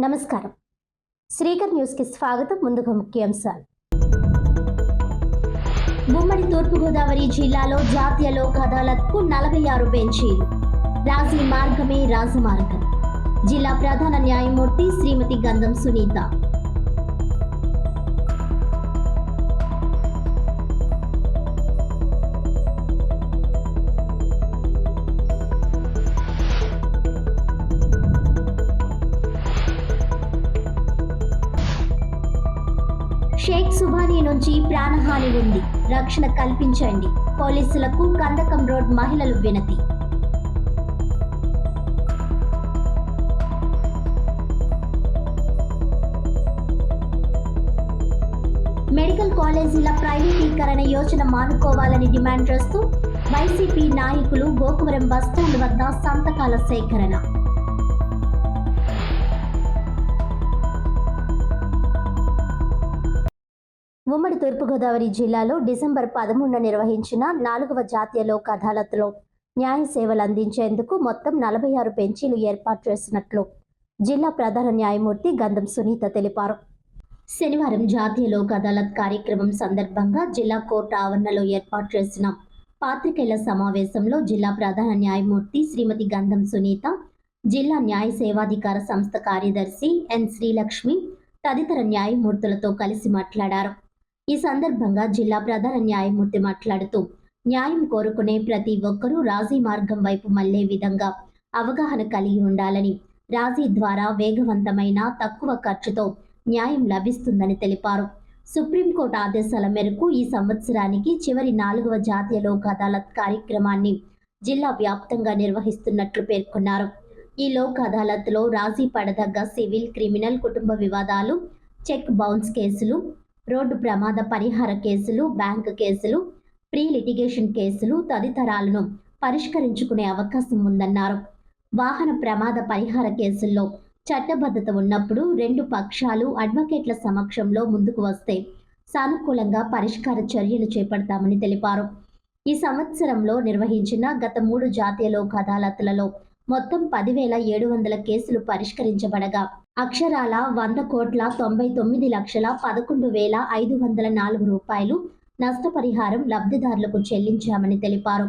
నమస్కారం. శ్రీకర్ న్యూస్ కి స్వాగతం. ముందుగా ముఖ్యాంశాలు. ఉమ్మడి తూర్పుగోదావరి జిల్లాలో జాతీయ లోక్ అదాలత్కు 46 బెంచీలు. రాజీ మార్గమే రాజమార్గం. జిల్లా ప్రధాన న్యాయమూర్తి శ్రీమతి గంధం సునీత. షేక్ సుబానీ నుంచి ప్రాణహాని ఉంది, రక్షణ కల్పించండి. పోలీసులకు కందకం రోడ్ మహిళలు వినతి. మెడికల్ కాలేజీల ప్రైవేటీకరణ యోజన మానుకోవాలని డిమాండ్ చేస్తూ వైసీపీ నాయకులు గోకువరం బస్టాండ్ వద్ద సంతకాల సేకరణ. ఉమ్మడి తూర్పుగోదావరి జిల్లాలో డిసెంబర్ 13న నిర్వహించిన 4వ జాతీయ లోక్ అదాలత్లో న్యాయ సేవలు అందించేందుకు మొత్తం 46 బెంచీలు ఏర్పాటు చేసినట్లు జిల్లా ప్రధాన న్యాయమూర్తి గంధం సునీత తెలిపారు. శనివారం జాతీయ లోక్ అదాలత్ కార్యక్రమం సందర్భంగా జిల్లా కోర్టు ఆవరణలో ఏర్పాటు చేసిన పాత్రికేయుల సమావేశంలో జిల్లా ప్రధాన న్యాయమూర్తి శ్రీమతి గంధం సునీత, జిల్లా న్యాయ సేవాధికార సంస్థ కార్యదర్శి ఎన్ శ్రీలక్ష్మి తదితర న్యాయమూర్తులతో కలిసి మాట్లాడారు. ఈ సందర్భంగా జిల్లా ప్రధాన న్యాయమూర్తి మాట్లాడుతూ, న్యాయం కోరుకునే ప్రతి ఒక్కరూ రాజీ మార్గం వైపు మళ్లే విధంగా అవగాహన కలిగి ఉండాలని, రాజీ ద్వారా వేగవంతమైన తక్కువ ఖర్చుతో న్యాయం లభిస్తుందని తెలిపారు. సుప్రీంకోర్టు ఆదేశాల మేరకు ఈ సంవత్సరానికి చివరి 4వ జాతీయ లోక్ అదాలత్ కార్యక్రమాన్ని జిల్లా వ్యాప్తంగా నిర్వహిస్తున్నట్లు పేర్కొన్నారు. ఈ లోక్ అదాలత్లో రాజీ పడదగ్గ సివిల్, క్రిమినల్, కుటుంబ వివాదాలు, చెక్ బౌన్స్ కేసులు, రోడ్డు ప్రమాద పరిహార కేసులు, బ్యాంకు కేసులు, ప్రీ లిటిగేషన్ కేసులు తదితరాలను పరిష్కరించుకునే అవకాశం ఉందన్నారు. వాహన ప్రమాద పరిహార కేసుల్లో చట్టబద్ధత ఉన్నప్పుడు 2 పక్షాలు అడ్వకేట్ల సమక్షంలో ముందుకు వస్తే సానుకూలంగా పరిష్కార చర్యలు చేపడతామని తెలిపారు. ఈ సంవత్సరంలో నిర్వహించిన గత 3 జాతీయ లోక్ అదాలత్లలో మొత్తం 10,700 కేసులు పరిష్కరించబడగా అక్షరాల 1,99,11,504 రూపాయలు నష్టపరిహారం లబ్ధిదారులకు చెల్లించామని తెలిపారు.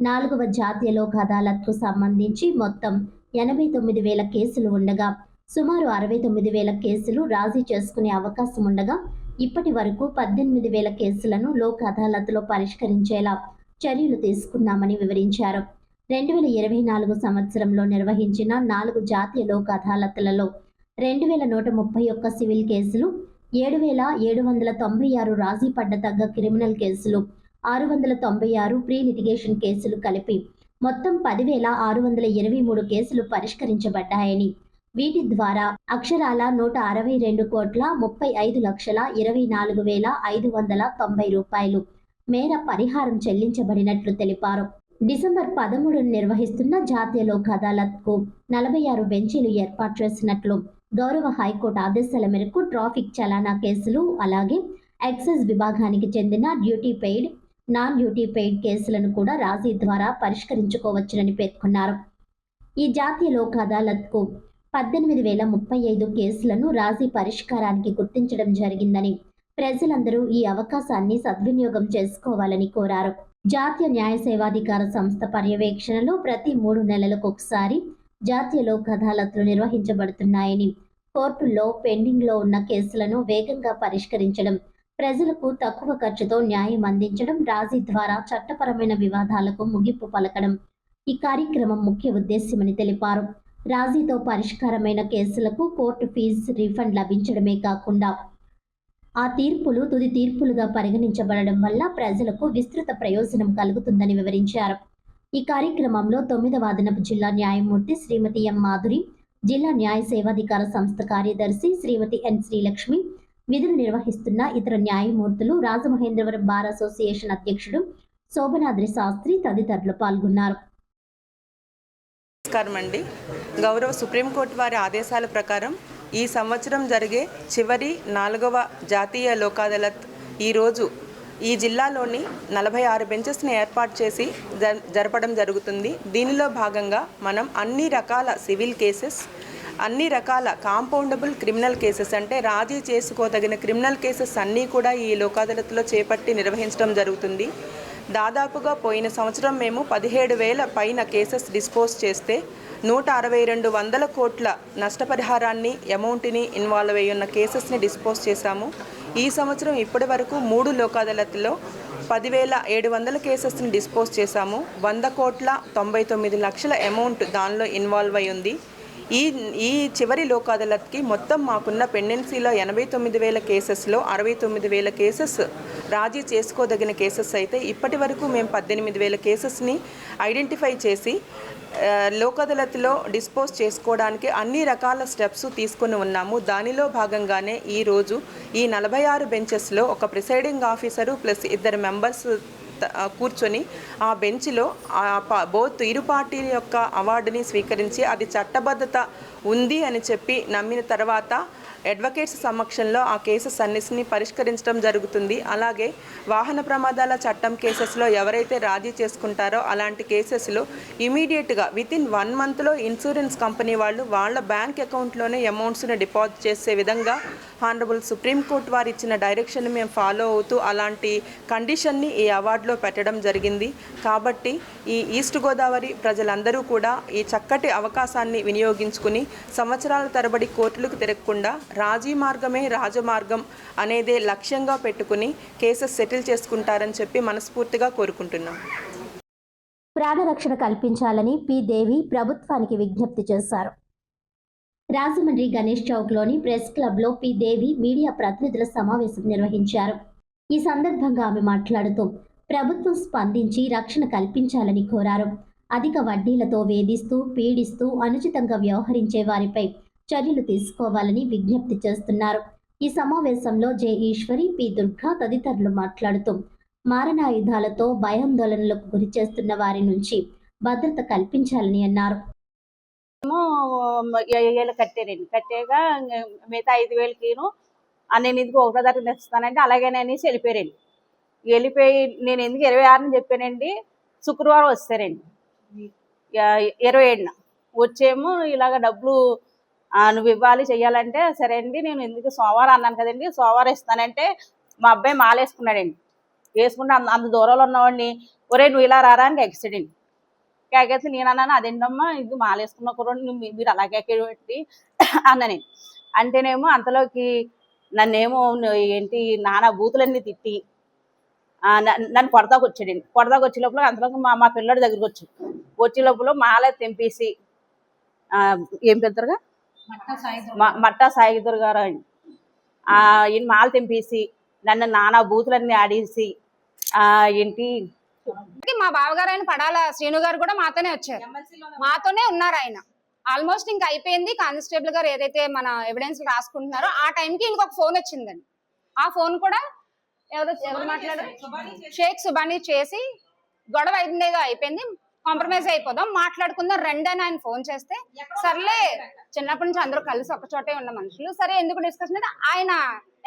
4వ జాతీయ లోక్ అదాలత్కు సంబంధించి మొత్తం 89,000 కేసులు ఉండగా సుమారు 69,000 కేసులు రాజీ చేసుకునే అవకాశం ఉండగా ఇప్పటి వరకు 18,000 కేసులను లోక్ అదాలత్లో పరిష్కరించేలా చర్యలు తీసుకున్నామని వివరించారు. 2024 సంవత్సరంలో నిర్వహించిన 4 జాతీయ లోక్ అదాలత్లలో 2,131 సివిల్ కేసులు, 7,796 రాజీ పడ్డతగ్గ క్రిమినల్ కేసులు, 696 ప్రీ లిటిగేషన్ కేసులు కలిపి మొత్తం 10,623 కేసులు పరిష్కరించబడ్డాయని, వీటి ద్వారా అక్షరాల 165,35,24,590 రూపాయలు మేర పరిహారం చెల్లించబడినట్లు తెలిపారు. డిసెంబర్ 13న నిర్వహిస్తున్న జాతీయ లోక్ అదాలత్కు 46 బెంచీలు ఏర్పాటు చేసినట్లు గౌరవ హైకోర్టు ఆదేశాల మేరకు ట్రాఫిక్ చలానా కేసులు, అలాగే ఎక్సైజ్ విభాగానికి చెందిన duty paid, non duty paid కేసులను కూడా రాజీ ద్వారా పరిష్కరించుకోవచ్చునని పేర్కొన్నారు. ఈ జాతీయ లోక్ అదాలత్కు 18,035 కేసులను రాజీ పరిష్కారానికి గుర్తించడం జరిగిందని, ప్రజలందరూ ఈ అవకాశాన్ని సద్వినియోగం చేసుకోవాలని కోరారు. జాతీయ న్యాయ సేవాధికార సంస్థ పర్యవేక్షణలో ప్రతి 3 నెలలకు ఒకసారి జాతీయ లోక్ అదాలత్లు నిర్వహించబడుతున్నాయని, కోర్టుల్లో పెండింగ్లో ఉన్న కేసులను వేగంగా పరిష్కరించడం, ప్రజలకు తక్కువ ఖర్చుతో న్యాయం అందించడం, రాజీ ద్వారా చట్టపరమైన వివాదాలకు ముగింపు పలకడం ఈ కార్యక్రమం ముఖ్య ఉద్దేశ్యమని తెలిపారు. రాజీతో పరిష్కారమైన కేసులకు కోర్టు ఫీజు రీఫండ్ లభించడమే కాకుండా ఆ తీర్పులు తుది తీర్పులుగా పరిగణించబడడం వల్ల ప్రజలకు విస్తృత ప్రయోజనం కలుగుతుందని వివరించారు. ఈ కార్యక్రమంలో 9వ అదనపు జిల్లా న్యాయమూర్తి శ్రీమతి ఎం మాధురి, జిల్లా న్యాయ సేవాధికార సంస్థ కార్యదర్శి శ్రీమతి ఎన్ శ్రీలక్ష్మి, విధులు నిర్వహిస్తున్న ఇతర న్యాయమూర్తులు, రాజమహేంద్రవరం బార్ అసోసియేషన్ అధ్యక్షుడు శోభనాద్రి శాస్త్రి తదితరులు పాల్గొన్నారు. నమస్కారం అండి. గౌరవ సుప్రీంకోర్టు వారి ఆదేశాల ప్రకారం ఈ సంవత్సరం జరిగే చివరి 4వ జాతీయ లోక్ అదాలత్ ఈరోజు ఈ జిల్లాలోని 46 బెంచెస్ని ఏర్పాటు చేసి జరపడం జరుగుతుంది. దీనిలో భాగంగా మనం అన్ని రకాల సివిల్ కేసెస్, అన్ని రకాల కాంపౌండబుల్ క్రిమినల్ కేసెస్ అంటే రాజీ చేసుకోదగిన క్రిమినల్ కేసెస్ అన్నీ కూడా ఈ లోక్ అదాలత్లో చేపట్టి నిర్వహించడం జరుగుతుంది. దాదాపుగా పోయిన సంవత్సరం మేము 17,000 పైన కేసెస్ డిస్పోజ్ చేస్తే 162 కోట్ల నష్టపరిహారాన్ని అమౌంట్ని ఇన్వాల్వ్ అయ్యి ఉన్న కేసెస్ని డిస్పోజ్ చేశాము. ఈ సంవత్సరం ఇప్పటి వరకు 3 లోక్ అదాలత్లో 10,700 కేసెస్ని డిస్పోజ్ చేశాము. 100,99 లక్షల అమౌంట్ దానిలో ఇన్వాల్వ్ అయి ఉంది. ఈ చివరి లోక్ అదాలత్కి మొత్తం మాకున్న పెండెన్సీలో 89,000 కేసెస్లో 69,000 కేసెస్ రాజీ చేసుకోదగిన కేసెస్ అయితే ఇప్పటి వరకు మేము 18,000 కేసెస్ని ఐడెంటిఫై చేసి లోక్ అదాలత్లో డిస్పోజ్ చేసుకోవడానికి అన్ని రకాల స్టెప్స్ తీసుకుని ఉన్నాము. దానిలో భాగంగానే ఈరోజు ఈ 46 బెంచెస్లో ఒక ప్రిసైడింగ్ ఆఫీసరు ప్లస్ 2 మెంబర్స్ కూర్చొని ఆ బెంచ్లో బోత్ ఇరు పార్టీల యొక్క అవార్డుని స్వీకరించి అది చట్టబద్ధత ఉంది అని చెప్పి నమ్మిన తర్వాత అడ్వకేట్స్ సమక్షంలో ఆ కేసెస్ అన్నిటిని పరిష్కరించడం జరుగుతుంది. అలాగే వాహన ప్రమాదాల చట్టం కేసెస్లో ఎవరైతే రాజీ చేసుకుంటారో అలాంటి కేసెస్లో ఇమీడియట్గా వితిన్ 1 మంత్లో ఇన్సూరెన్స్ కంపెనీ వాళ్ళు వాళ్ళ బ్యాంక్ అకౌంట్లోనే అమౌంట్స్ని డిపాజిట్ చేసే విధంగా హానరబుల్ సుప్రీంకోర్టు వారు ఇచ్చిన డైరెక్షన్ మేము ఫాలో అవుతూ అలాంటి కండిషన్ని ఈ అవార్డులో పెట్టడం జరిగింది. కాబట్టి ఈ ఈస్ట్ గోదావరి ప్రజలందరూ కూడా ఈ చక్కటి అవకాశాన్ని వినియోగించుకుని సంవత్సరాల తరబడి కోర్టులకు తిరగకుండా రాజీ మార్గమే రాజమార్గం అనేదే లక్ష్యంగా పెట్టుకుని కేసెస్ సెటిల్ చేసుకుంటారని చెప్పి మనస్ఫూర్తిగా కోరుకుంటున్నాం. ప్రాణరక్షణ కల్పించాలని పి దేవి ప్రభుత్వానికి విజ్ఞప్తి చేశారు. రాజమండ్రి గణేష్ చౌక్లోని ప్రెస్ క్లబ్లో పి దేవి మీడియా ప్రతినిధుల సమావేశం నిర్వహించారు. ఈ సందర్భంగా ఆమె మాట్లాడుతూ ప్రభుత్వం స్పందించి రక్షణ కల్పించాలని కోరారు. అధిక వడ్డీలతో వేధిస్తూ పీడిస్తూ అనుచితంగా వ్యవహరించే వారిపై చర్యలు తీసుకోవాలని విజ్ఞప్తి చేస్తున్నారు. ఈ సమావేశంలో జె ఈశ్వరి, పి దుర్గా తదితరులు మాట్లాడుతూ మారణాయుధాలతో భయాందోళనలకు గురి చేస్తున్న వారి నుంచి భద్రత కల్పించాలని అన్నారు. కట్టారండి, కట్టాక మిగతా 5,000కిను నేను ఎందుకు 1వ తారీఖు తెస్తానంటే అలాగేననేసి వెళ్ళిపోయారండి. వెళ్ళిపోయి నేను ఎందుకు 26ని చెప్పానండి, శుక్రవారం వస్తారండి. 27న వచ్చేమో ఇలాగ డబ్బులు నువ్వు ఇవ్వాలి చెయ్యాలంటే సరే అండి నేను ఎందుకు సోమవారం అన్నాను కదండి, సోమవారం ఇస్తానంటే మా అబ్బాయి మాల వేసుకున్నాడండి. వేసుకుంటే అంత దూరంలో ఉన్నవాడిని ఒరే నువ్వు ఇలా రారా అని ఎక్సిడెంట్ కేకేసి నేను అన్నాను అదేంటమ్మా ఇది మాల వేసుకున్న కుర్రోడు మీరు అలాగే పెట్టి అన్నాను. అంటేనేమో అంతలోకి నన్నేమో ఏంటి నానా బూతులన్నీ తిట్టి నన్ను కొడతాకు వచ్చాడండి. కొడతాకు వచ్చే లోపల అంతలోకి మా పిల్లడి దగ్గరికి వచ్చే లోపల మాల తెంపేసి ఏం పెడతారుగా మట్టా సాయిదుర్ గారు అండి ఈయన మాల తెంపేసి నన్ను నానా బూతులన్నీ ఆడేసి ఏంటి మా బావగారు ఆయన పడాల శ్రీను గారు కూడా మాతోనే వచ్చారు, మాతోనే ఉన్నారు. ఆయన ఆల్మోస్ట్ ఇంకా అయిపోయింది. కానిస్టేబుల్ గారు ఏదైతే మన ఎవిడెన్స్ రాసుకుంటున్నారో ఆ టైంకి ఇంకొక ఫోన్ వచ్చిందండి. ఆ ఫోన్ కూడా ఎవరు మాట్లాడారు, షేక్ సుబానీ చేసి గొడవ అయిందేదో అయిపోయింది, కాంప్రమైజ్ అయిపోదాం మాట్లాడుకుందాం రండి అని ఆయన ఫోన్ చేస్తే సర్లే చిన్నప్పటి నుంచి అందరూ కలిసి ఒక చోటే ఉన్న మనుషులు సరే ఎందుకు డిస్కషన్ అయితే ఆయన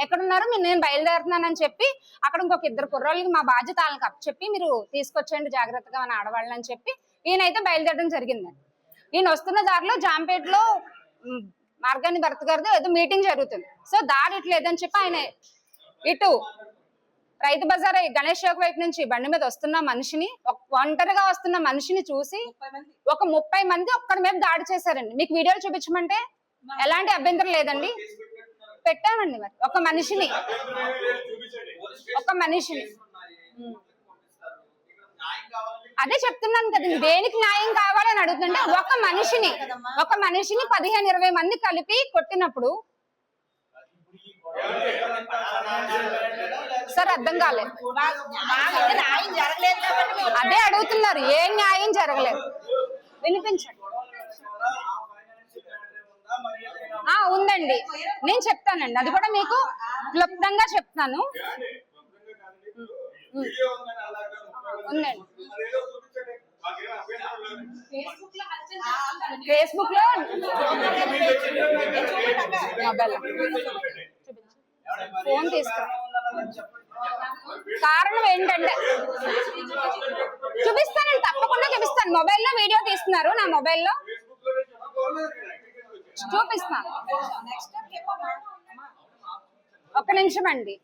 ఎక్కడున్నారు నేను బయలుదేరుతున్నానని చెప్పి అక్కడ ఇంకొక 2 కుర్రోళ్ళకి మా బాధ్యత వాళ్ళకి అప్పచెప్పి మీరు తీసుకొచ్చేయండి జాగ్రత్తగా మన ఆడవాళ్ళని చెప్పి ఈయనైతే బయలుదేరడం జరిగిందండి. ఈయన వస్తున్న దారిలో జాంపేటలో మార్గాని భర్త గారితో ఏదో మీటింగ్ జరుగుతుంది. సో దారి ఇట్లా లేదని చెప్పి ఆయన ఇటు రైతు బజార్ గణేష్ చౌక్ వైపు నుంచి బండి మీద వస్తున్న మనిషిని ఒంటరిగా వస్తున్న మనిషిని చూసి ఒక 30 మంది ఒక్కడి మీద దాడి చేశారండి. మీకు వీడియోలు చూపించమంటే ఎలాంటి అభ్యంతరం లేదండి, పెట్టామండి. మరి ఒక మనిషిని అదే చెప్తున్నాను కదండి, దేనికి న్యాయం కావాలని అడుగుతుంటే ఒక మనిషిని 15-20 మంది కలిపి కొట్టినప్పుడు సార్ అర్థం కాలేదు, అదే అడుగుతున్నారు ఏ న్యాయం జరగలేదు వినిపించండి. ఉందండి నేను చెప్తానండి, అది కూడా మీకు క్లుప్తంగా చెప్తాను. ఉందండి ఫేస్బుక్ లో ఫోన్ తీసుకురా. కారణం ఏంటంటే చూపిస్తానండి, తప్పకుండా చూపిస్తాను. మొబైల్లో వీడియో తీస్తున్నారు, నా మొబైల్లో చూపిస్తాను. ఒక్క నిమిషం అండి.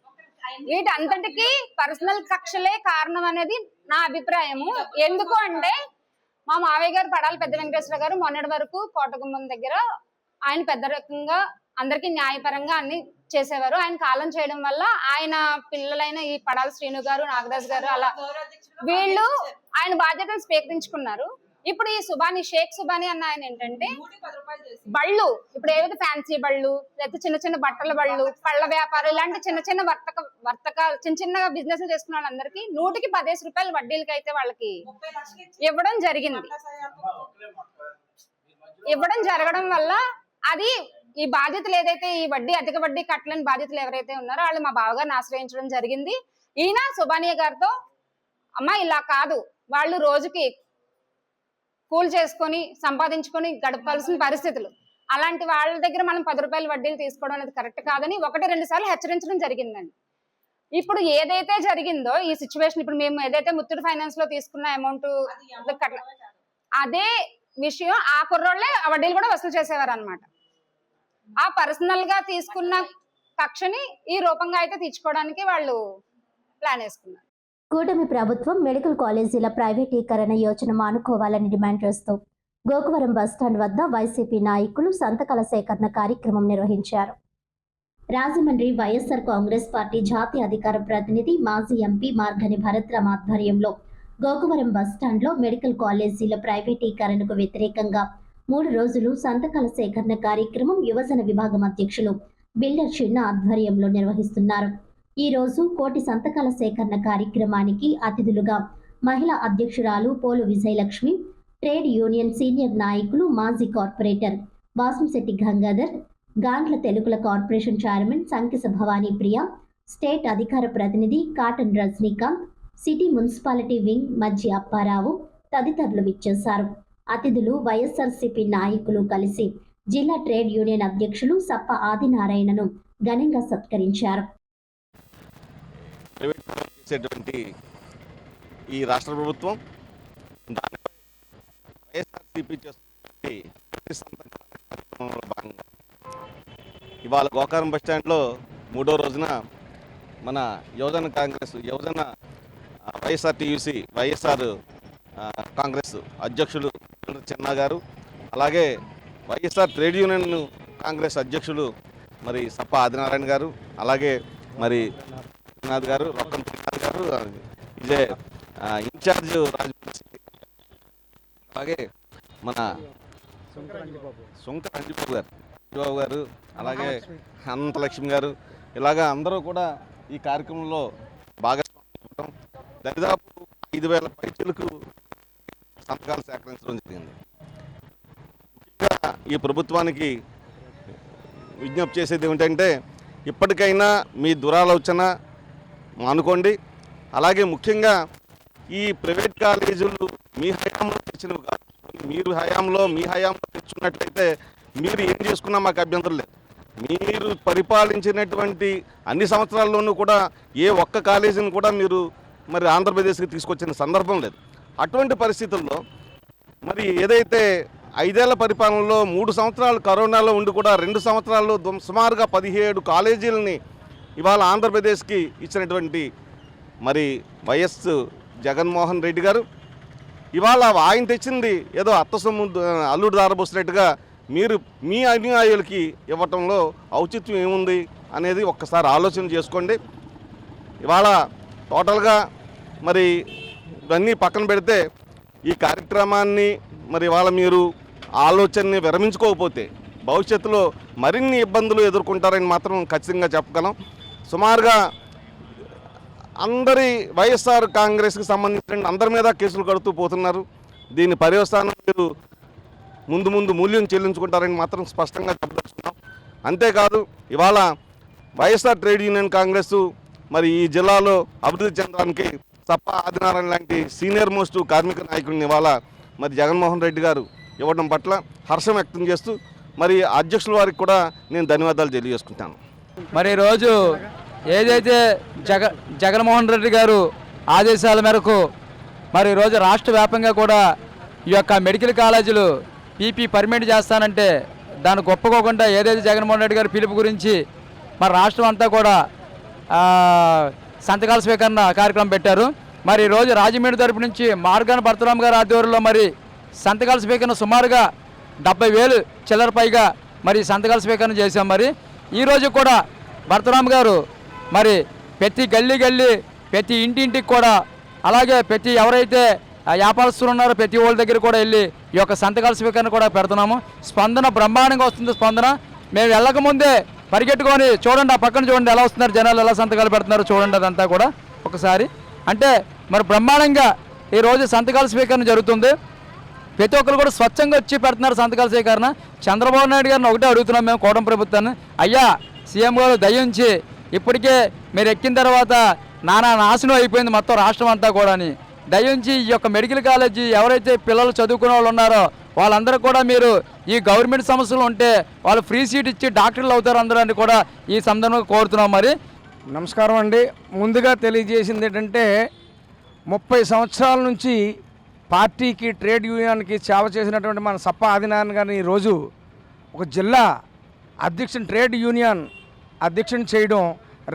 వీటంతటికి పర్సనల్ కక్షలే కారణం అనేది నా అభిప్రాయము. ఎందుకు అంటే మా మావయ్య గారు పడాలి పెద్ద వెంకటేశ్వర గారు మొన్నటి వరకు కోటగుమ్మం దగ్గర ఆయన పెద్ద రకంగా అందరికీ న్యాయపరంగా అన్ని చేసేవారు. ఆయన కాలం చేయడం వల్ల ఆయన పిల్లలైన ఈ పడాల శ్రీను గారు, నాగరాజు గారు అలా వీళ్ళు ఆయన బాధ్యతలు స్వీకరించుకున్నారు. ఇప్పుడు ఈ షేక్ సుబాని అన్న ఆయన ఏంటంటే బళ్ళు, ఇప్పుడు ఏవైతే ఫ్యాన్సీ బళ్ళు, లేకపోతే చిన్న చిన్న బట్టల బళ్ళు, పళ్ళ వ్యాపారం, ఇలాంటి చిన్న చిన్న చిన్న చిన్న బిజినెస్ చేసుకున్న వాళ్ళందరికీ 110 రూపాయలు వడ్డీలకి అయితే వాళ్ళకి ఇవ్వడం జరిగింది. ఇవ్వడం జరగడం వల్ల అది ఈ బాధ్యతలు ఏదైతే ఈ అధిక వడ్డీ కట్టలేని బాధ్యతలు ఎవరైతే ఉన్నారో వాళ్ళు మా బావగారిని ఆశ్రయించడం జరిగింది. ఈయన సుబానియా గారితో అమ్మ ఇలా కాదు, వాళ్ళు రోజుకి కూల్ చేసుకొని సంపాదించుకొని గడపాల్సిన పరిస్థితులు, అలాంటి వాళ్ళ దగ్గర మనం 10 రూపాయల వడ్డీలు తీసుకోవడం అనేది కరెక్ట్ కాదని 1-2 సార్లు హెచ్చరించడం జరిగిందండి. ఇప్పుడు ఏదైతే జరిగిందో ఈ సిచ్యువేషన్, ఇప్పుడు మేము ఏదైతే ముత్తూట్ ఫైనాన్స్ లో తీసుకున్న అమౌంట్ అదే విషయం ఆ కుర్రోళ్ళే ఆ వడ్డీలు కూడా వసూలు చేసేవారు అనమాట. ఆ పర్సనల్ గా తీసుకున్న కక్షని ఈ రూపంగా అయితే తీర్చుకోవడానికి వాళ్ళు ప్లాన్ వేసుకున్నారు. కూటమి ప్రభుత్వం మెడికల్ కాలేజీల ప్రైవేటీకరణ యోజన మానుకోవాలని డిమాండ్ చేస్తూ గోకవరం బస్టాండ్ వద్ద వైసీపీ నాయకులు సంతకాల సేకరణ కార్యక్రమం నిర్వహించారు. రాజమండ్రి వైఎస్ఆర్ కాంగ్రెస్ పార్టీ జాతీయ అధికార ప్రతినిధి మాజీ ఎంపీ మార్గని భరత్రామ్ ఆధ్వర్యంలో గోకవరం బస్టాండ్లో మెడికల్ కాలేజీల ప్రైవేటీకరణకు వ్యతిరేకంగా 3 రోజులు సంతకాల సేకరణ కార్యక్రమం యువజన విభాగం అధ్యక్షులు బిల్డర్ చిన్న ఆధ్వర్యంలో నిర్వహిస్తున్నారు. ఈ రోజు కోటి సంతకాల సేకరణ కార్యక్రమానికి అతిథులుగా మహిళా అధ్యక్షురాలు Polu Vijayalakshmi, trade union senior నాయకులు మాజీ కార్పొరేటర్ వాసంశెట్టి గంగాధర్, గాండ్ల తెలుగుల corporation chairman Sankisa Bhavani Priya, state అధికార ప్రతినిధి Katan Rajinikanth, city municipality wing Majji Apparao తదితరులు విచ్చేశారు. అతిథులు వైఎస్ఆర్సీపీ నాయకులు కలిసి జిల్లా ట్రేడ్ యూనియన్ అధ్యక్షులు సప్ప ఆదినారాయణను ఘనంగా సత్కరించారు. ఈ రాష్ట్ర ప్రభుత్వం వైఎస్ఆర్సీపీ భాగంగా ఇవాళ గోకారం బస్టాండ్లో 3వ రోజున మన యువజన వైఎస్ఆర్టీయూసీ వైఎస్ఆర్ కాంగ్రెస్ అధ్యక్షులు చిన్న గారు, అలాగే వైఎస్ఆర్ ట్రేడ్ యూనియన్ కాంగ్రెస్ అధ్యక్షులు మరి సప్ప ఆదినారాయణ గారు, అలాగే మరి నాథ్ గారు, రొక్కం గారు, విజయ్ ఇన్ఛార్జ్ అలాగే మన సుంక రంజిబాబు గారు, అలాగే అనంతలక్ష్మి గారు, ఇలాగా అందరూ కూడా ఈ కార్యక్రమంలో భాగస్వామ్యం దాదాపు 5,000 పైచలకు సంతకాలు సేకరించడం జరిగింది. ముఖ్యంగా ఈ ప్రభుత్వానికి విజ్ఞప్తి చేసేది ఏమిటంటే ఇప్పటికైనా మీ దురాలోచన మానుకోండి. అలాగే ముఖ్యంగా ఈ ప్రైవేట్ కాలేజీలు మీ హయాంలో తెచ్చినవి కాదు. మీ హయాంలో తెచ్చుకున్నట్లయితే మీరు ఏం చేసుకున్నా మాకు అభ్యంతరం లేదు. మీరు పరిపాలించినటువంటి అన్ని సంవత్సరాల్లోనూ కూడా ఏ ఒక్క కాలేజీని కూడా మీరు మరి ఆంధ్రప్రదేశ్కి తీసుకొచ్చిన సందర్భం లేదు. అటువంటి పరిస్థితుల్లో మరి ఏదైతే 5 ఏళ్ల పరిపాలనలో 3 సంవత్సరాలు కరోనాలో ఉండి కూడా 2 సంవత్సరాల్లో సుమారుగా 17 కాలేజీలని ఇవాళ ఆంధ్రప్రదేశ్కి ఇచ్చినటువంటి మరి వైఎస్ జగన్మోహన్ రెడ్డి గారు ఇవాళ ఆయన తెచ్చింది ఏదో అత్తసొమ్ము అల్లుడు దారబోసినట్టుగా మీరు మీ అనుయాయులకి ఇవ్వటంలో ఔచిత్యం ఏముంది అనేది ఒక్కసారి ఆలోచన చేసుకోండి. ఇవాళ టోటల్గా మరి ఇవన్నీ పక్కన పెడితే ఈ కార్యక్రమాన్ని మరి ఇవాళ మీరు ఆలోచనని విరమించుకోకపోతే భవిష్యత్తులో మరిన్ని ఇబ్బందులు ఎదుర్కొంటారని మాత్రం ఖచ్చితంగా చెప్పగలం. సుమారుగా అందరి వైఎస్ఆర్ కాంగ్రెస్కి సంబంధించిన అందరి మీద కేసులు కడుతూ పోతున్నారు. దీని పర్యవసానం మీరు ముందు మూల్యం చెల్లించుకుంటారని మాత్రం స్పష్టంగా చెప్పదలుచుకున్నాం. అంతేకాదు ఇవాళ వైఎస్ఆర్ ట్రేడ్ యూనియన్ కాంగ్రెస్ మరి ఈ జిల్లాలో అభివృద్ధి చెందడానికి సప్ప ఆదినారాయణ లాంటి సీనియర్ మోస్ట్ కార్మిక నాయకుడిని ఇవాళ మరి జగన్మోహన్ రెడ్డి గారు ఇవ్వడం పట్ల హర్షం వ్యక్తం చేస్తూ మరి అధ్యక్షుల వారికి కూడా నేను ధన్యవాదాలు తెలియజేసుకుంటాను. మరి ఈరోజు ఏదైతే జగన్మోహన్ రెడ్డి గారు ఆదేశాల మేరకు మరి ఈరోజు రాష్ట్ర వ్యాప్తంగా కూడా ఈ యొక్క మెడికల్ కాలేజీలు పీపీ పర్మిట్ చేస్తానంటే దాన్ని గొప్పకోకుండా ఏదైతే జగన్మోహన్ రెడ్డి గారి పిలుపు గురించి మరి రాష్ట్రం అంతా కూడా సంతకాల స్వీకరణ కార్యక్రమం పెట్టారు. మరి ఈరోజు రాజమండ్రి తరపు నుంచి మార్గాన పరశురామ్ గారి ఆధ్వర్యంలో మరి సంతకాల స్వీకరణ సుమారుగా 70,000 చిల్లర పైగా మరి సంతకాల స్వీకరణ చేశాం. మరి ఈరోజు కూడా పరశురామ్ గారు మరి ప్రతి గల్లీ ప్రతి ఇంటింటికి కూడా అలాగే ప్రతి ఎవరైతే వ్యాపారస్తులు ఉన్నారో ప్రతి వాళ్ళ దగ్గర కూడా వెళ్ళి ఈ యొక్క సంతకాల స్వీకరణ కూడా పెడుతున్నాము. స్పందన బ్రహ్మాండంగా వస్తుంది. స్పందన మేము వెళ్ళకముందే పరిగెట్టుకొని చూడండి, ఆ పక్కన చూడండి ఎలా వస్తున్నారు జనాలు, ఎలా సంతకాలు పెడుతున్నారు చూడండి. అదంతా కూడా ఒకసారి అంటే మరి బ్రహ్మాండంగా ఈరోజు సంతకాల స్వీకరణ జరుగుతుంది. ప్రతి ఒక్కరు కూడా స్వచ్ఛంగా వచ్చి పెడుతున్నారు సంతకాల స్వీకరణ. చంద్రబాబు నాయుడు గారిని ఒకటే అడుగుతున్నాం మేము కూటమి ప్రభుత్వాన్ని, అయ్యా సీఎం గారు దయించి ఇప్పటికే మీరు ఎక్కిన తర్వాత నాశనం అయిపోయింది మొత్తం రాష్ట్రం అంతా కూడా అని దయించి ఈ యొక్క మెడికల్ కాలేజీ ఎవరైతే పిల్లలు చదువుకునే వాళ్ళు ఉన్నారో వాళ్ళందరూ కూడా మీరు ఈ గవర్నమెంట్ సమస్యలు ఉంటే వాళ్ళు ఫ్రీ సీట్ ఇచ్చి డాక్టర్లు అవుతారు అందరూ అని కూడా ఈ సందర్భంగా కోరుతున్నాం. మరి నమస్కారం అండి. ముందుగా తెలియజేసింది ఏంటంటే 30 సంవత్సరాల నుంచి పార్టీకి ట్రేడ్ యూనియన్కి సేవ చేసినటువంటి మన సప్ప ఆదినారాయణ గారిని ఈరోజు ఒక జిల్లా అధ్యక్షుని ట్రేడ్ యూనియన్ అధ్యక్షుని చేయడం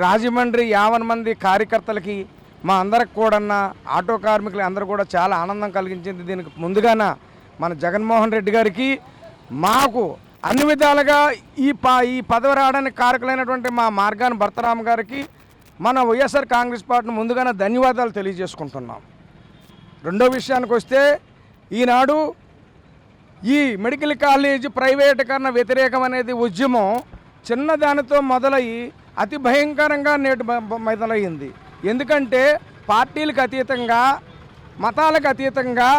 రాజమండ్రి 50 మంది కార్యకర్తలకి మా అందరికి కూడా ఆటో కార్మికులు అందరూ కూడా చాలా ఆనందం కలిగించింది. దీనికి ముందుగాన మన జగన్మోహన్ రెడ్డి గారికి మాకు అన్ని విధాలుగా ఈ పదవి రావడానికి కారకులైనటువంటి మా మార్గాన భరతరామ్ గారికి మన వైఎస్ఆర్ కాంగ్రెస్ పార్టీని ముందుగానే ధన్యవాదాలు తెలియజేసుకుంటున్నాం. రెండో విషయానికి వస్తే ఈనాడు ఈ మెడికల్ కాలేజీ ప్రైవేటీకరణ వ్యతిరేకం అనేది ఉద్యమం చిన్నదానితో మొదలయ్యి అతి భయంకరంగా నేటి మొదలయ్యింది. ఎందుకంటే పార్టీలకు అతీతంగా మతాలకు అతీతంగా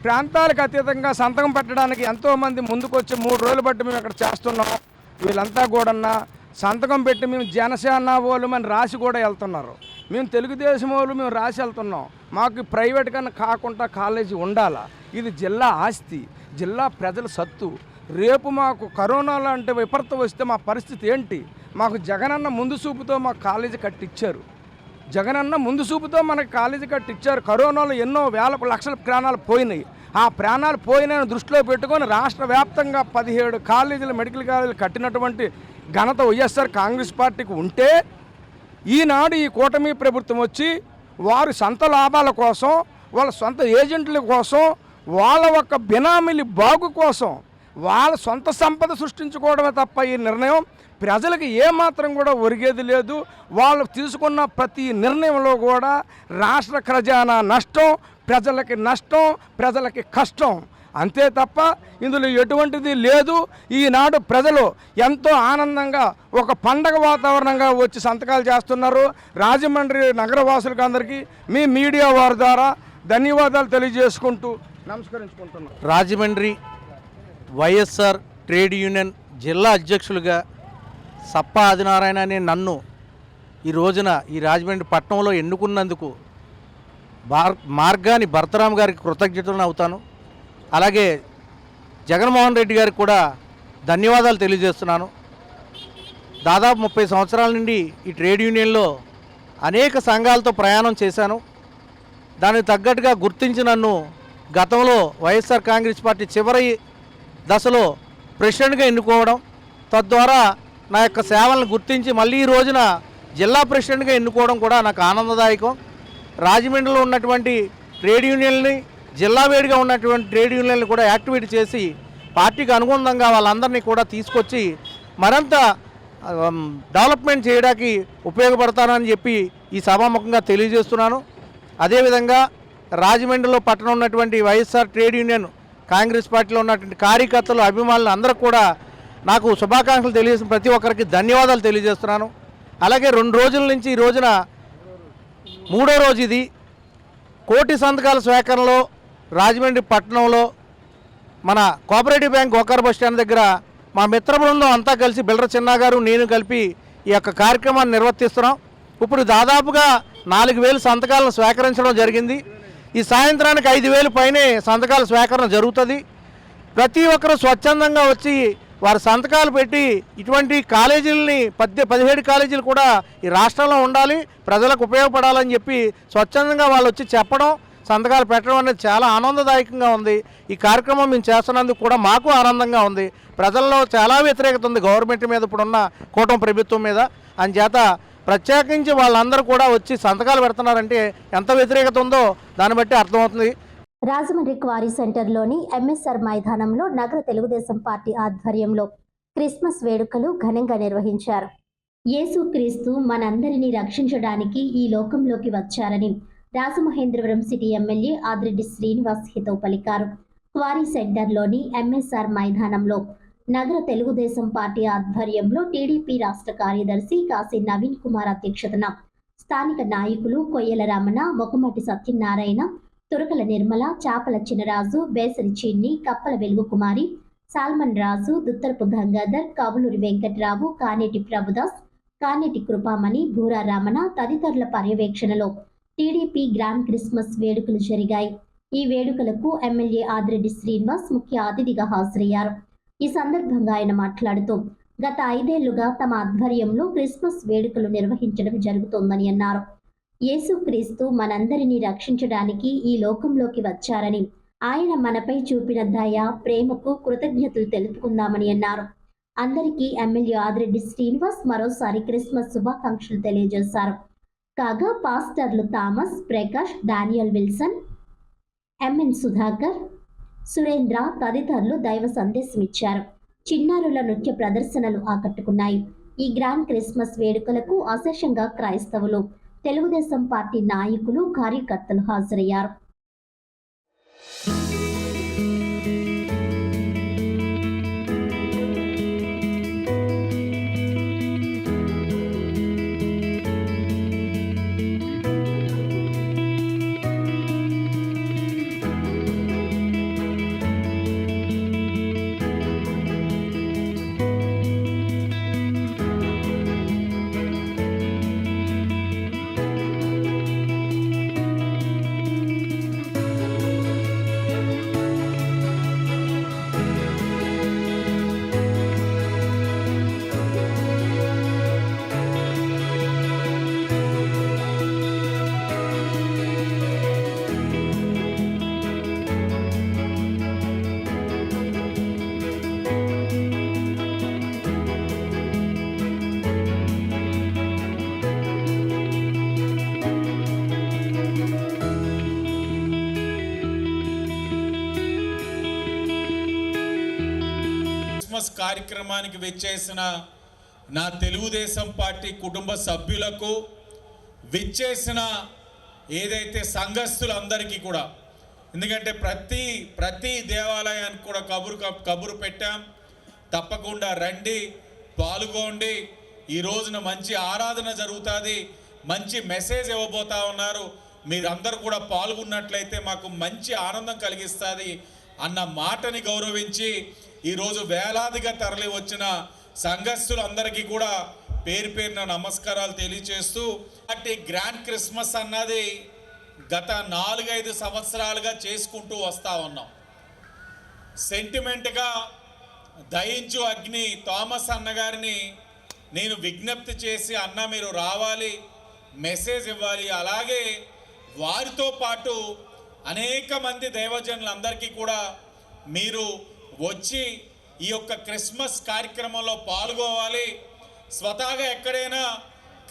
ప్రాంతాలకు అతీతంగా సంతకం పెట్టడానికి ఎంతోమంది ముందుకొచ్చి 3 రోజులు బట్టి మేము ఇక్కడ చేస్తున్నాం. వీళ్ళంతా కూడా సంతకం పెట్టి మేము జనసేన వాళ్ళు అని రాసి కూడా వెళ్తున్నారు. మేము తెలుగుదేశం వాళ్ళు మేము రాసి వెళ్తున్నాం. మాకు ప్రైవేట్ కన్నా కాకుండా కాలేజీ ఉండాలా, ఇది జిల్లా ఆస్తి, జిల్లా ప్రజల సత్తు. రేపు మాకు కరోనా లాంటి విపత్తు వస్తే మా పరిస్థితి ఏంటి? మాకు జగనన్న ముందు చూపుతో మాకు కాలేజీ కట్టించారు. జగనన్న ముందు చూపుతో మనకు కాలేజీ కట్టించారు. కరోనాలో ఎన్నో లక్షల ప్రాణాలు పోయినాయి. ఆ ప్రాణాలు పోయినాయని దృష్టిలో పెట్టుకొని రాష్ట్ర వ్యాప్తంగా 17 కాలేజీలు మెడికల్ కాలేజీలు కట్టినటువంటి ఘనత వైఎస్ఆర్ కాంగ్రెస్ పార్టీకి ఉంటే ఈనాడు ఈ కూటమి ప్రభుత్వం వచ్చి వారి సొంత లాభాల కోసం, వాళ్ళ సొంత ఏజెంట్ల కోసం, వాళ్ళ ఒక్క బినామీల బాగు కోసం వాళ్ళ సొంత సంపద సృష్టించుకోవడమే తప్ప ఈ నిర్ణయం ప్రజలకు ఏమాత్రం కూడా ఒరిగేది లేదు. వాళ్ళు తీసుకున్న ప్రతి నిర్ణయంలో కూడా రాష్ట్ర ఖజానా నష్టం, ప్రజలకి నష్టం, ప్రజలకి కష్టం, అంతే తప్ప ఇందులో ఎటువంటిది లేదు. ఈనాడు ప్రజలు ఎంతో ఆనందంగా ఒక పండగ వాతావరణంగా వచ్చి సంతకాలు చేస్తున్నారు. రాజమండ్రి నగరవాసులకు అందరికీ మీ మీడియా వారి ద్వారా ధన్యవాదాలు తెలియజేసుకుంటూ నమస్కరించుకుంటున్నాను. రాజమండ్రి వైఎస్ఆర్ ట్రేడ్ యూనియన్ జిల్లా అధ్యక్షులుగా సప్ప ఆదినారాయణ అనే నన్ను ఈ రోజున ఈ రాజమండ్రి పట్టణంలో ఎన్నుకున్నందుకు మార్గాని భరతరామ్ గారికి కృతజ్ఞతలను అవుతాను. అలాగే జగన్మోహన్ రెడ్డి గారికి కూడా ధన్యవాదాలు తెలియజేస్తున్నాను. దాదాపు 30 సంవత్సరాల నుండి ఈ ట్రేడ్ యూనియన్లో అనేక సంఘాలతో ప్రయాణం చేశాను. దానికి తగ్గట్టుగా గుర్తించి నన్ను గతంలో వైఎస్ఆర్ కాంగ్రెస్ పార్టీ చివరి దశలో ప్రెసిడెంట్గా ఎన్నుకోవడం, తద్వారా నా యొక్క సేవలను గుర్తించి మళ్ళీ ఈ రోజున జిల్లా ప్రెసిడెంట్గా ఎన్నుకోవడం కూడా నాకు ఆనందదాయకం. రాజమండ్రిలో ఉన్నటువంటి ట్రేడ్ యూనియన్ని, జిల్లా వేడిగా ఉన్నటువంటి ట్రేడ్ యూనియన్లు కూడా యాక్టివేట్ చేసి పార్టీకి అనుగుణంగా వాళ్ళందరినీ కూడా తీసుకొచ్చి మరింత డెవలప్మెంట్ చేయడానికి ఉపయోగపడతానని చెప్పి ఈ సభాముఖంగా తెలియజేస్తున్నాను. అదేవిధంగా రాజమండ్రిలో పట్టణం ఉన్నటువంటి వైఎస్ఆర్ ట్రేడ్ యూనియన్ కాంగ్రెస్ పార్టీలో ఉన్నటువంటి కార్యకర్తలు, అభిమానులు అందరూ కూడా నాకు శుభాకాంక్షలు తెలియజేసిన ప్రతి ఒక్కరికి ధన్యవాదాలు తెలియజేస్తున్నాను. అలాగే 2 రోజుల నుంచి ఈ రోజున 3వ రోజు ఇది. కోటి సంతకాల స్వీకరణలో రాజమండ్రి పట్టణంలో మన కోఆపరేటివ్ బ్యాంక్ గోకార్ బస్ స్టాండ్ దగ్గర మా మిత్ర బృందం అంతా కలిసి బిల్డర్ చిన్నా గారు నేను కలిపి ఈ యొక్క కార్యక్రమాన్ని నిర్వర్తిస్తున్నాం. ఇప్పుడు దాదాపుగా 4,000 సంతకాలను స్వీకరించడం జరిగింది. ఈ సాయంత్రానికి 5,000 పైనే సంతకాల స్వీకరణ జరుగుతుంది. ప్రతి ఒక్కరూ స్వచ్ఛందంగా వచ్చి వారి సంతకాలు పెట్టి ఇటువంటి కాలేజీలని 17 కాలేజీలు కూడా ఈ రాష్ట్రంలో ఉండాలి, ప్రజలకు ఉపయోగపడాలని చెప్పి స్వచ్ఛందంగా వాళ్ళు వచ్చి చెప్పడం, సంతకాలు పెట్టడం అనేది చాలా ఆనందదాయకంగా ఉంది. ఈ కార్యక్రమం మేము చేస్తున్నందుకు కూడా మాకు ఆనందంగా ఉంది. ప్రజల్లో చాలా వ్యతిరేకత ఉంది గవర్నమెంట్ మీద, ఇప్పుడున్న కూటమి ప్రభుత్వం మీద. అందుచేత ప్రత్యేకించి వాళ్ళందరూ కూడా వచ్చి సంతకాలు పెడుతున్నారంటే ఎంత వ్యతిరేకత ఉందో దాన్ని బట్టి అర్థమవుతుంది. రాజమండ్రి క్వారీ సెంటర్లోని ఎంఎస్ఆర్ మైదానంలో నగర తెలుగుదేశం పార్టీ ఆధ్వర్యంలో క్రిస్మస్ వేడుకలు ఘనంగా నిర్వహించారు. యేసుక్రీస్తు మనందరినీ రక్షించడానికి ఈ లోకంలోకి వచ్చారని రాజమహేంద్రవరం సిటీ ఎమ్మెల్యే ఆదిరెడ్డి శ్రీనివాస్ హితవు పలికారు. క్వారీ సెంటర్లోని ఎంఎస్ఆర్ మైదానంలో నగర తెలుగుదేశం పార్టీ ఆధ్వర్యంలో టీడీపీ రాష్ట్ర కార్యదర్శి కాశీ నవీన్ కుమార్ అధ్యక్షతన స్థానిక నాయకులు కొయ్యల రమణ, మొకమటి సత్యనారాయణ, తురకల నిర్మల, చాపల చినరాజు, బేసరి చిన్ని, కప్పల వెలుగుకుమారి, సాల్మన్ రాజు, దుత్తరపు గంగాధర్, కవులూరి వెంకట్రావు, కానేటి ప్రభుదాస్, కానేటి కృపామణి, భూరా రమణ తదితరుల పర్యవేక్షణలో టీడీపీ గ్రాండ్ క్రిస్మస్ వేడుకలు జరిగాయి. ఈ వేడుకలకు ఎమ్మెల్యే ఆదిరెడ్డి శ్రీనివాస్ ముఖ్య అతిథిగా హాజరయ్యారు. ఈ సందర్భంగా ఆయన మాట్లాడుతూ గత 5 ఏళ్లుగా తమ ఆధ్వర్యంలో క్రిస్మస్ వేడుకలు నిర్వహించడం జరుగుతోందని అన్నారు. యేసుక్రీస్తు మనందరినీ రక్షించడానికి ఈ లోకంలోకి వచ్చారని, ఆయన మనపై చూపిన దయ, ప్రేమకు కృతజ్ఞతలు తెలుపుకుందామని అన్నారు. అందరికీ ఎమ్మెల్యే ఆదిరెడ్డి శ్రీనివాస్ మరోసారి క్రిస్మస్ శుభాకాంక్షలు తెలియజేశారు. కాగా పాస్టర్లు Thomas, Prakash, Daniel Wilson, MN Sudhakar, Surendra తదితరులు దైవ సందేశమిచ్చారు. చిన్నారుల నృత్య ప్రదర్శనలు ఆకట్టుకున్నాయి. ఈ గ్రాండ్ క్రిస్మస్ వేడుకలకు అశేషంగా క్రైస్తవులు, తెలుగుదేశం పార్టీ నాయకులు, కార్యకర్తలు హాజరయ్యారు. క్రిస్మస్ కార్యక్రమానికి విచ్చేసిన నా తెలుగుదేశం పార్టీ కుటుంబ సభ్యులకు, విచ్చేసిన ఏదైతే సంఘస్థులందరికీ కూడా, ఎందుకంటే ప్రతి దేవాలయానికి కూడా కబురు పెట్టాం, తప్పకుండా రండి, పాల్గొండి. ఈ రోజున మంచి ఆరాధన జరుగుతుంది, మంచి మెసేజ్ ఇవ్వబోతా ఉన్నారు. మీరందరూ కూడా పాల్గొన్నట్లయితే మాకు మంచి ఆనందం కలిగిస్తుంది అన్న మాటని గౌరవించి ఈరోజు వేలాదిగా తరలి వచ్చిన సంఘస్థులందరికీ కూడా పేరు పేరున నమస్కారాలు తెలియజేస్తూ, అట్టి గ్రాండ్ క్రిస్మస్ అన్నది గత 4-5 సంవత్సరాలుగా చేసుకుంటూ వస్తూ ఉన్నాం. సెంటిమెంట్గా దయించు అగ్ని థామస్ అన్నగారిని నేను విజ్ఞప్తి చేసి, అన్న మీరు రావాలి, మెసేజ్ ఇవ్వాలి. అలాగే వారితో పాటు అనేక మంది దైవజనులందరికీ కూడా మీరు వచ్చి ఈ యొక్క క్రిస్మస్ కార్యక్రమంలో పాల్గొవాలి. స్వతహాగా ఎక్కడైనా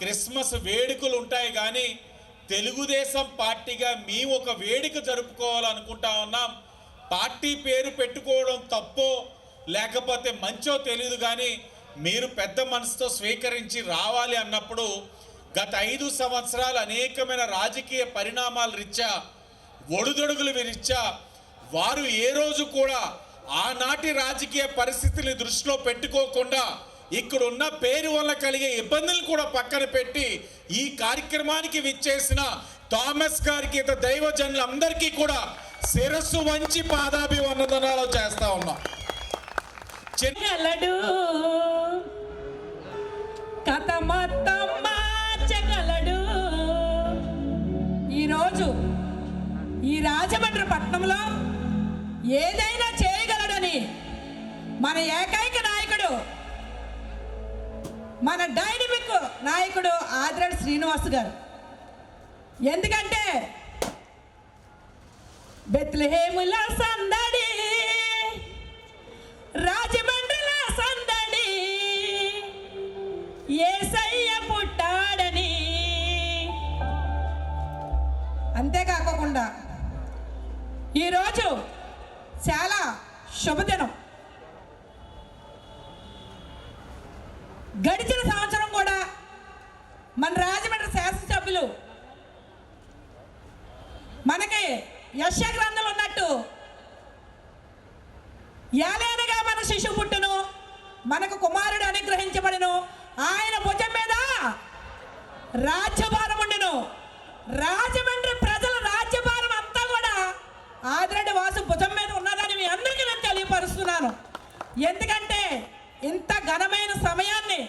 క్రిస్మస్ వేడుకలు ఉంటాయి, కానీ తెలుగుదేశం పార్టీగా మేము ఒక వేడుక జరుపుకోవాలనుకుంటా ఉన్నాం. పార్టీ పేరు పెట్టుకోవడం తప్పో లేకపోతే మంచో తెలియదు, కానీ మీరు పెద్ద మనసుతో స్వీకరించి రావాలి అన్నప్పుడు గత 5 సంవత్సరాలు అనేకమైన రాజకీయ పరిణామాల రీత్యా, ఒడుదొడుగులు రీత్యా వారు ఏ రోజు కూడా ఆనాటి రాజకీయ పరిస్థితుల్ని దృష్టిలో పెట్టుకోకుండా ఇక్కడున్న పేరు వల్ల కలిగే ఇబ్బందులు కూడా పక్కన పెట్టి ఈ కార్యక్రమానికి విచ్చేసిన థామస్ గారికి, దైవజనులందరికీ కూడా శిరస్సు వంచి పాదాభివందనాలు చేస్తా ఉన్నాం. చెగలడు కథ మొత్తం మార్చగలడు. ఈరోజు ఈ రాజమండ్రి పట్టణంలో ఏదైనా చేయగలడని మన ఏకైక నాయకుడు, మన డైనమిక్ నాయకుడు ఆదిరెడ్డి శ్రీనివాస్ గారు. ఎందుకంటే బెత్లెహేముల సందడి, రాజమండ్రిల సందడి, యేసయ్య పుట్టాడని. అంతేకాకుండా ఈరోజు చాలా శుభదినం. గడిచిన సంవత్సరం కూడా మన రాజమండ్రి శాసనసభ్యులు మనకి యెషయా గ్రంథంలో ఉన్నట్టు ఏలైనగా మన శిశువు పుట్టును, మనకు కుమారుడు అనుగ్రహించబడును, ఆయన భుజం మీద రాజ్యభారం ఉండును. రాజమండ్రి ప్రజల రాజ్యభారం అంతా కూడా ఆదిరెడ్డి వాసు భుజం మీద ఉన్నదని మీ అందరికీ నేను తెలియపరుస్తున్నాను. ఎందుకంటే ఇంత ఘనమైన సమయాన్ని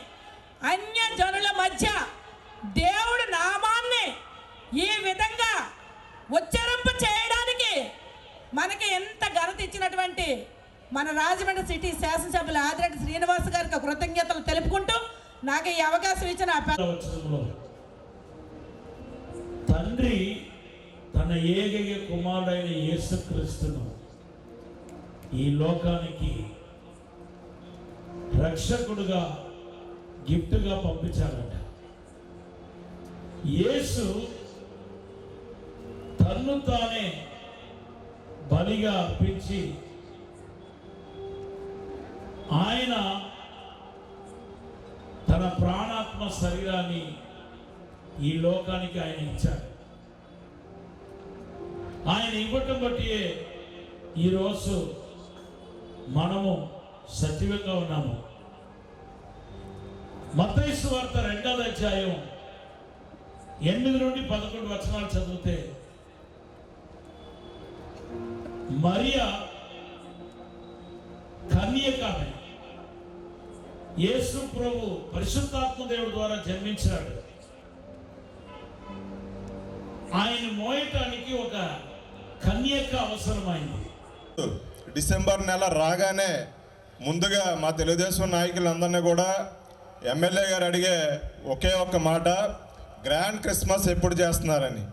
అన్య జనుల మధ్య దేవుడి నామాన్ని ఈ విధంగా ఉచ్చరింప చేయడానికి మనకి ఎంత ఘనత ఇచ్చినటువంటి మన రాజమండ్రి సిటీ శాసనసభ్యులు ఆదిరెడ్డి శ్రీనివాస్ గారికి కృతజ్ఞతలు తెలుపుకుంటూ నాకు ఈ అవకాశం ఇచ్చిన తండ్రి తన ఏకైక కుమారుడైన యేసుక్రీస్తును ఈ లోకానికి రక్షకుడుగా గిఫ్ట్గా పంపించాడట. యేసు తన్ను తానే బలిగా అర్పించి ఆయన తన ప్రాణాత్మ శరీరాన్ని ఈ లోకానికి ఆయన ఇచ్చాడు. ఆయన ఇవ్వటం బట్టి ఈరోజు మనము సజీవంగా ఉన్నాము. మత్తయి సువార్త 2వ అధ్యాయం 8 నుండి 11 వచనాలు చదివితే, మరియా కన్యకామె, యేసు ప్రభు పరిశుద్ధాత్మ దేవుడి ద్వారా జన్మించాడు. ఆయన మోయటానికి ఒక కన్యక అవసరమైంది. డిసెంబర్ నెల రాగానే ముందుగా మా తెలుగుదేశం నాయకులందరినీ కూడా ఎమ్మెల్యే గారు అడిగే ఒకే ఒక్క మాట, గ్రాండ్ క్రిస్మస్ ఎప్పుడు చేస్తున్నారని.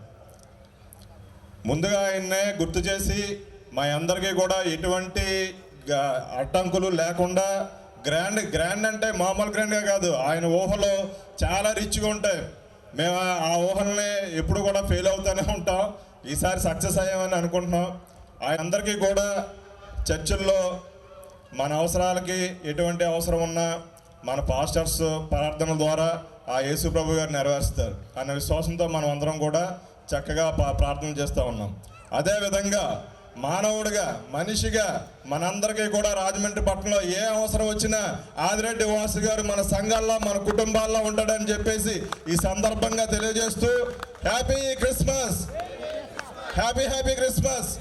ముందుగా ఆయన్నే గుర్తు చేసి మా అందరికీ కూడా ఎటువంటి అడ్డంకులు లేకుండా గ్రాండ్ అంటే మామూలు గ్రాండ్గా కాదు, ఆయన ఊహలో చాలా రిచ్గా ఉంటాయి. మేము ఆ ఊహల్ని ఎప్పుడు కూడా ఫెయిల్ అవుతూనే ఉంటాం. ఈసారి సక్సెస్ అయ్యామని అనుకుంటున్నాం. ఆయన అందరికీ కూడా చర్చిల్లో మన అవసరాలకి ఎటువంటి అవసరం ఉన్నా మన పాస్టర్స్ ప్రార్థనల ద్వారా ఆ యేసు ప్రభు గారు నెరవేరుస్తారు అన్న విశ్వాసంతో మనం అందరం కూడా చక్కగా ప్రార్థన చేస్తూ ఉన్నాం. అదేవిధంగా మానవుడిగా మనిషిగా మనందరికీ కూడా రాజమండ్రి పట్టణంలో ఏ అవసరం వచ్చినా ఆదిరెడ్డి వాసు గారు మన సంఘాల్లో మన కుటుంబాల్లో ఉంటాడని చెప్పేసి ఈ సందర్భంగా తెలియజేస్తూ హ్యాపీ క్రిస్మస్, హ్యాపీ క్రిస్మస్.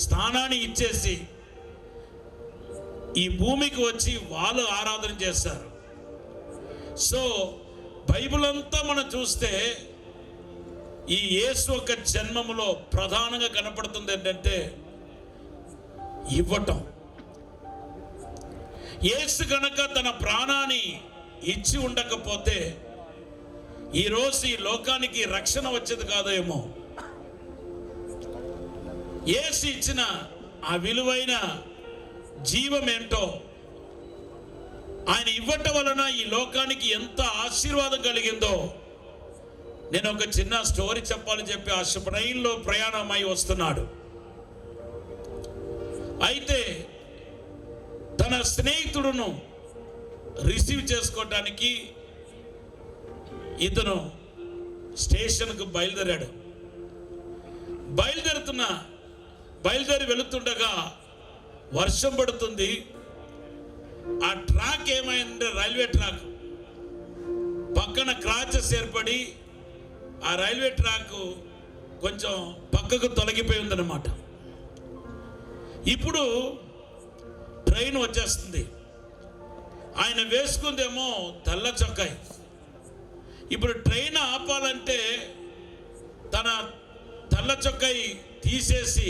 స్థానాన్ని ఇచ్చేసి ఈ భూమికి వచ్చి వాళ్ళు ఆరాధన చేస్తారు. సో బైబిల్ అంతా మనం చూస్తే ఈ యేసు యొక్క జన్మములో ప్రధానంగా కనపడుతుంది ఏంటంటే ఇవ్వటం. యేసు కనుక తన ప్రాణాన్ని ఇచ్చి ఉండకపోతే ఈరోజు ఈ లోకానికి రక్షణ వచ్చేది కాదేమో. యేసు ఇచ్చిన ఆ విలువైన జీవం ఏంటో, ఆయన ఇవ్వటం వలన ఈ లోకానికి ఎంత ఆశీర్వాదం కలిగిందో నేను ఒక చిన్న స్టోరీ చెప్పాలని చెప్పి ఆ ట్రైన్లో ప్రయాణమై వస్తున్నాడు. అయితే తన స్నేహితుడును రిసీవ్ చేసుకోవటానికి ఇతను స్టేషన్కు బయలుదేరాడు. బయలుదేరి వెళుతుండగా వర్షం పడుతుంది. ఆ ట్రాక్ ఏమైందంటే రైల్వే ట్రాక్ పక్కన క్రాచెస్ ఏర్పడి ఆ రైల్వే ట్రాక్ కొంచెం పక్కకు తొలగిపోయి ఉందన్నమాట. ఇప్పుడు ట్రైన్ వచ్చేస్తుంది. ఆయన వేసుకుందేమో తెల్ల చొక్కాయి. ఇప్పుడు ట్రైన్ ఆపాలంటే తన తెల్ల చొక్కాయి తీసేసి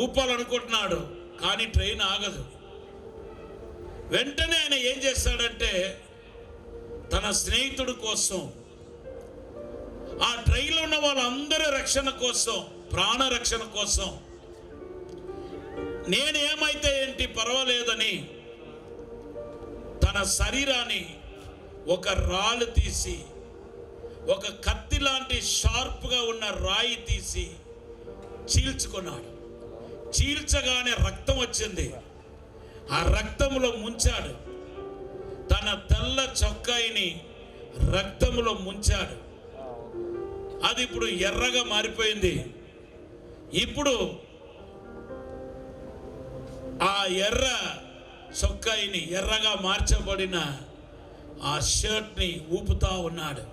ఊపాలనుకుంటున్నాడు, కానీ ట్రైన్ ఆగదు. వెంటనే ఆయన ఏం చేస్తాడంటే తన స్నేహితుడి కోసం ఆ ట్రైన్లో ఉన్న వాళ్ళందరి రక్షణ కోసం, ప్రాణ రక్షణ కోసం నేనేమైతే ఏంటి పర్వాలేదని తన శరీరాన్ని ఒక రాళ్ళు తీసి, ఒక కత్తి లాంటి షార్ప్గా ఉన్న రాయి తీసి చీల్చుకున్నాడు. చీల్చగానే రక్తం వచ్చింది. ఆ రక్తంలో ముంచాడు. తన తెల్ల చొక్కాయిని రక్తంలో ముంచాడు. అది ఇప్పుడు ఎర్రగా మారిపోయింది. ఇప్పుడు ఆ ఎర్ర చొక్కాయిని, ఎర్రగా మార్చబడిన ఆ షర్ట్ని ఊపుతా ఉన్నాడు.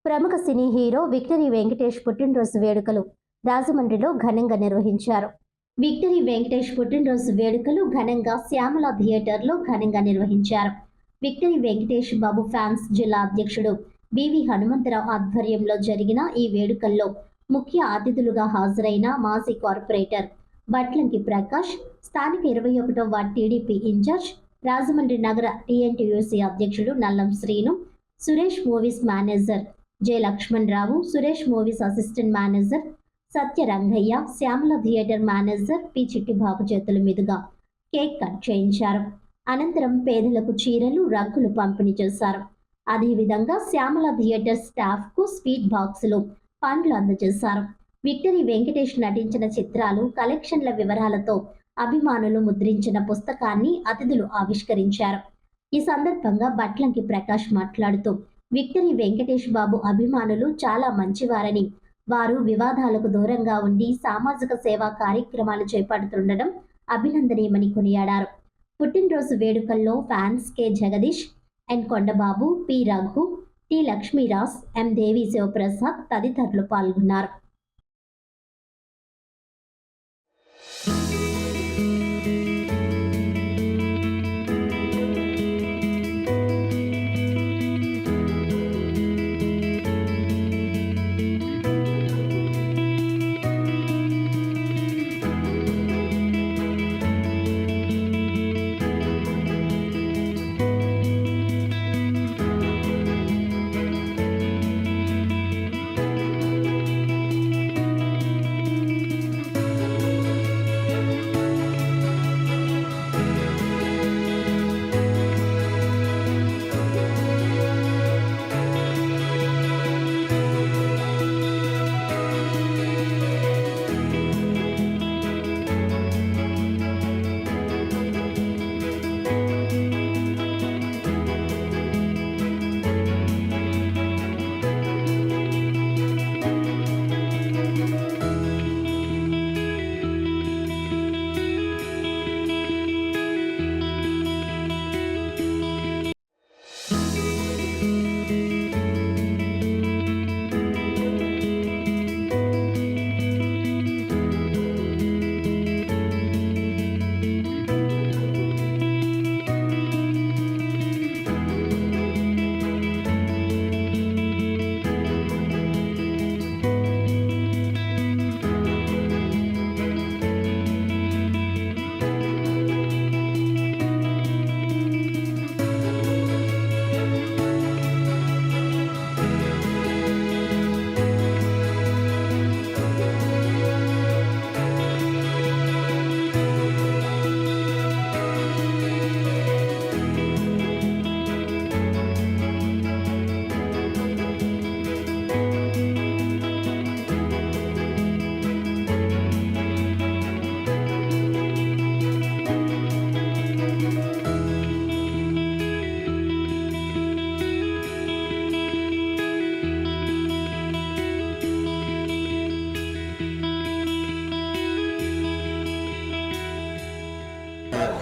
ప్రముఖ సినీ హీరో విక్టరీ వెంకటేష్ పుట్టినరోజు వేడుకలు రాజమండ్రిలో ఘనంగా నిర్వహించారు. విక్టరీ వెంకటేష్ పుట్టినరోజు వేడుకలు ఘనంగా శ్యామల థియేటర్లో ఘనంగా నిర్వహించారు. విక్టరీ వెంకటేష్ బాబు ఫ్యాన్స్ జిల్లా అధ్యక్షుడు బివి హనుమంతరావు ఆధ్వర్యంలో జరిగిన ఈ వేడుకల్లో ముఖ్య అతిథులుగా హాజరైన మాజీ కార్పొరేటర్ బట్లంకి ప్రకాష్, స్థానిక 21వ వార్డు టీడీపీ ఇన్ఛార్జ్, రాజమండ్రి నగర టీఎన్టీయూసీ అధ్యక్షుడు Nallam Srinu, Suresh movies manager J Lakshman Rao, Suresh movies assistant manager Satya Rangaiah, Shyamala theatre manager P Chittibabu చేతుల మీదుగా కేక్ కట్ చేయించారు. అనంతరం పేదలకు చీరలు, రగ్గులు పంపిణీ చేశారు. అదేవిధంగా శ్యామల థియేటర్ స్టాఫ్కు స్వీట్ బాక్సులు, పండ్లు అందజేశారు. విక్టరీ వెంకటేష్ నటించిన చిత్రాలు కలెక్షన్ల వివరాలతో అభిమానులు ముద్రించిన పుస్తకాన్ని అతిథులు ఆవిష్కరించారు. ఈ సందర్భంగా బట్లంకి ప్రకాష్ మాట్లాడుతూ విక్టరీ వెంకటేష్ బాబు అభిమానులు చాలా మంచివారని, వారు వివాదాలకు దూరంగా ఉండి సామాజిక సేవా కార్యక్రమాలు చేపడుతుండడం అభినందనీయమని కొనియాడారు. పుట్టినరోజు వేడుకల్లో ఫ్యాన్స్ కె జగదీష్, ఎన్ కొండబాబు, పి రఘు, టి లక్ష్మీరాజ్, ఎం దేవి శివప్రసాద్ తదితరులు పాల్గొన్నారు.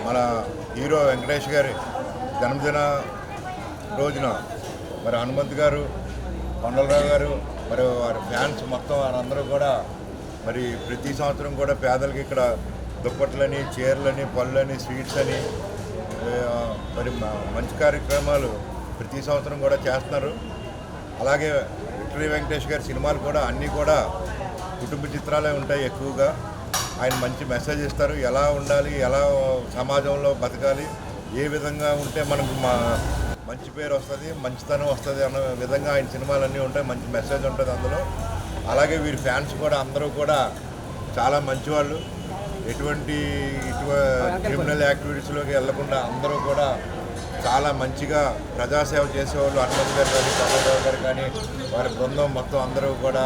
మన హీరో వెంకటేష్ గారి జన్మదిన రోజున మరి హనుమంత్ గారు, కొండలరావు గారు, మరి వారి ఫ్యాన్స్ మొత్తం వారందరూ కూడా మరి ప్రతి సంవత్సరం కూడా పేదలకి ఇక్కడ దుప్పట్లని, చీరలని, పళ్ళని, స్వీట్స్ అని మరి మంచి కార్యక్రమాలు ప్రతి సంవత్సరం కూడా చేస్తున్నారు. అలాగే విక్టరీ వెంకటేష్ గారి సినిమాలు కూడా అన్నీ కూడా కుటుంబ చిత్రాలే ఉంటాయి ఎక్కువగా. ఆయన మంచి మెసేజ్ ఇస్తారు, ఎలా ఉండాలి, ఎలా సమాజంలో బతకాలి, ఏ విధంగా ఉంటే మనకు మంచి పేరు వస్తుంది, మంచితనం వస్తుంది అన్న విధంగా ఆయన సినిమాలన్నీ ఉంటాయి. మంచి మెసేజ్ ఉంటుంది అందులో. అలాగే వీరి ఫ్యాన్స్ కూడా అందరూ కూడా చాలా మంచివాళ్ళు. ఎటువంటి క్రిమినల్ యాక్టివిటీస్లోకి వెళ్లకుండా అందరూ కూడా చాలా మంచిగా ప్రజాసేవ చేసేవాళ్ళు. హనుమంత్ గారు కానీ, చంద్రబాబు గారు కానీ, వారి బృందం మొత్తం అందరూ కూడా,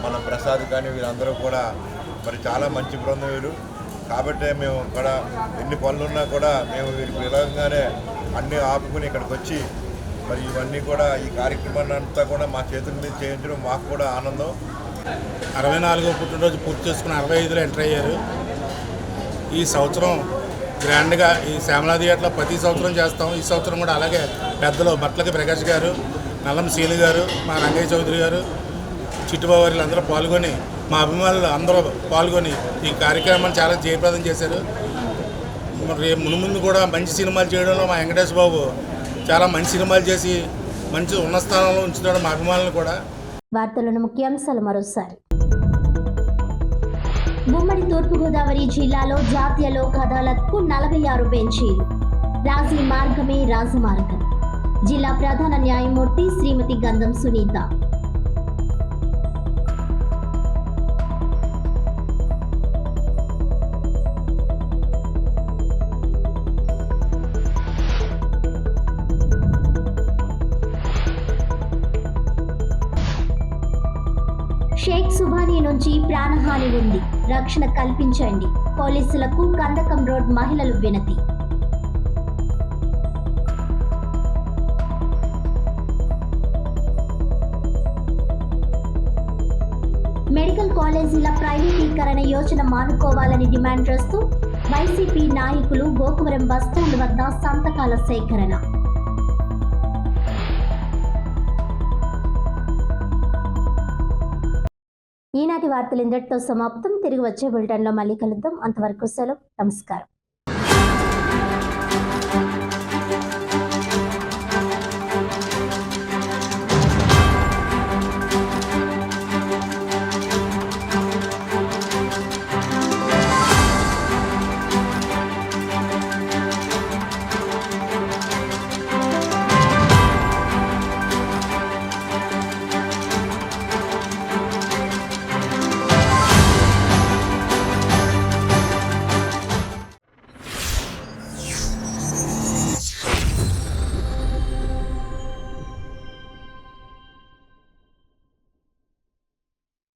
మన ప్రసాద్ కానీ, వీరందరూ కూడా మరి చాలా మంచి బృందం వీరు. కాబట్టి మేము ఇక్కడ ఎన్ని పనులున్నా కూడా మేము వీరికి విధంగానే అన్నీ ఆపుకుని ఇక్కడికి వచ్చి మరి ఇవన్నీ కూడా ఈ కార్యక్రమాన్ని అంతా కూడా మా చేతుల మీద చేయించడం మాకు కూడా ఆనందం. 64వ పుట్టినరోజు పూర్తి చేసుకుని 65లో ఎంటర్ అయ్యారు. ఈ సంవత్సరం గ్రాండ్గా ఈ శ్యామలా థియేటర్లో ప్రతి సంవత్సరం చేస్తాం. ఈ సంవత్సరం కూడా అలాగే పెద్దలు బట్లకి ప్రకాష్ గారు, నల్లం శీలు గారు, మా రంగయ్య చౌదరి గారు, చిట్టుబాబు గారు అందరూ పాల్గొని, మా అభిమానులు అందరూ పాల్గొని ఈ కార్యక్రమాన్ని చాలా జయప్రదం చేశారు. ముందు కూడా మంచి సినిమాలు చేయడంలో మా వెంకటేష్ బాబు చాలా మంచి సినిమాలు చేసి మంచి ఉన్నత స్థానంలో ఉంచుతాడు మా అభిమానులు కూడా. వార్తలను ముఖ్యాంశాలు మరోసారి. ఉమ్మడి తూర్పుగోదావరి జిల్లాలో జాతీయ లోక్ అదాలత్కు 46 బెంచీలు. రాజీ మార్గమే రాజమార్గం. జిల్లా ప్రధాన న్యాయమూర్తి శ్రీమతి గంధం సునీత. షేక్ సుబానీ నుంచి ప్రాణహాని ఉంది, రక్షణ కల్పించండి. పోలీసులకు కందకం రోడ్ మహిళలు వినతి. మెడికల్ కాలేజీల ప్రైవేటీకరణ యోజన మానుకోవాలని డిమాండ్ చేస్తూ వైసీపీ నాయకులు గోకువరం బస్టాండ్ వద్ద సంతకాల సేకరణ. ఈనాటి వార్తలు ఇంతటితో సమాప్తం. తిరిగి వచ్చే బులెటిన్లో మళ్ళీ కలుద్దాం. అంతవరకు సెలవు. నమస్కారం.